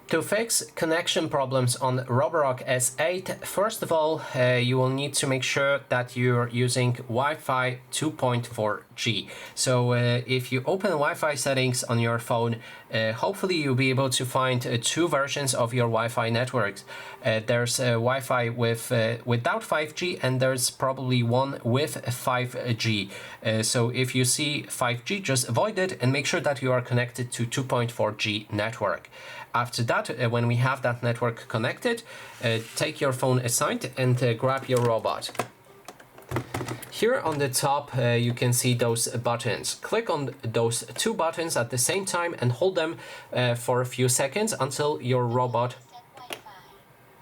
To fix connection problems on Roborock S8, first of all, you will need to make sure that you're using Wi-Fi 2.4G. So if you open Wi-Fi settings on your phone, hopefully you'll be able to find two versions of your Wi-Fi networks. There's Wi-Fi without 5G, and there's probably one with 5G. So if you see 5G, just avoid it and make sure that you are connected to 2.4G network. After that, when we have that network connected, take your phone aside and grab your robot. Here on the top, you can see those buttons. Click on those two buttons at the same time and hold them for a few seconds until your robot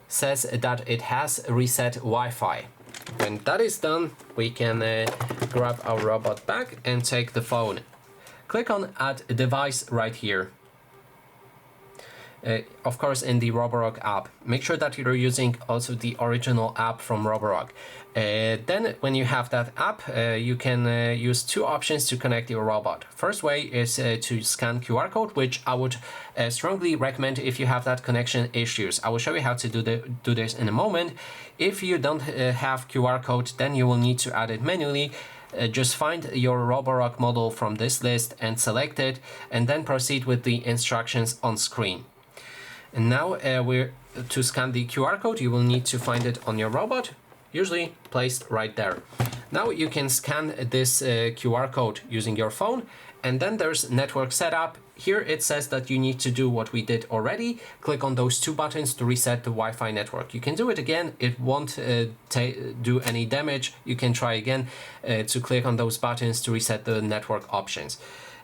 says that it has reset Wi-Fi. When that is done, we can grab our robot back and take the phone. Click on Add Device right here. Of course, in the Roborock app. Make sure that you're using also the original app from Roborock. Then when you have that app, you can use two options to connect your robot. First way is to scan QR code, which I would strongly recommend if you have that connection issues. I will show you how to do this in a moment. If you don't have QR code, then you will need to add it manually. Just find your Roborock model from this list and select it, and then proceed with the instructions on screen. And now to scan the QR code, you will need to find it on your robot, usually placed right there. Now you can scan this QR code using your phone, and then there's network setup. Here it says that you need to do what we did already. Click on those two buttons to reset the Wi-Fi network. You can do it again. It won't do any damage. You can try again to click on those buttons to reset the network options.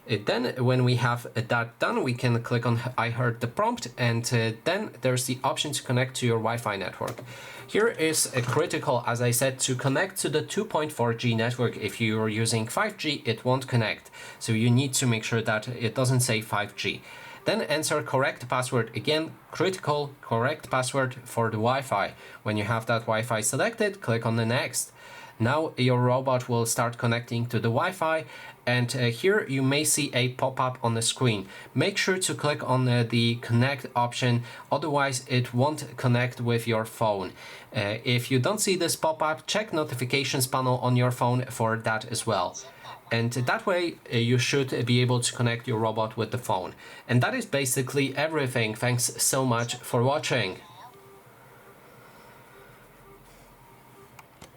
Then when we have that done, we can click on I heard the prompt, and then there's the option to connect to your Wi-Fi network. Here is critical, as I said, to connect to the 2.4G network. If you're using 5G, it won't connect. So you need to make sure that it doesn't say 5G. Then enter correct password. Again, critical, correct password for the Wi-Fi. When you have that Wi-Fi selected, click on the next. Now your robot will start connecting to the Wi-Fi, and here you may see a pop-up on the screen. Make sure to click on the connect option, otherwise it won't connect with your phone. If you don't see this pop-up, check notifications panel on your phone for that as well. And that way you should be able to connect your robot with the phone. And that is basically everything. Thanks so much for watching.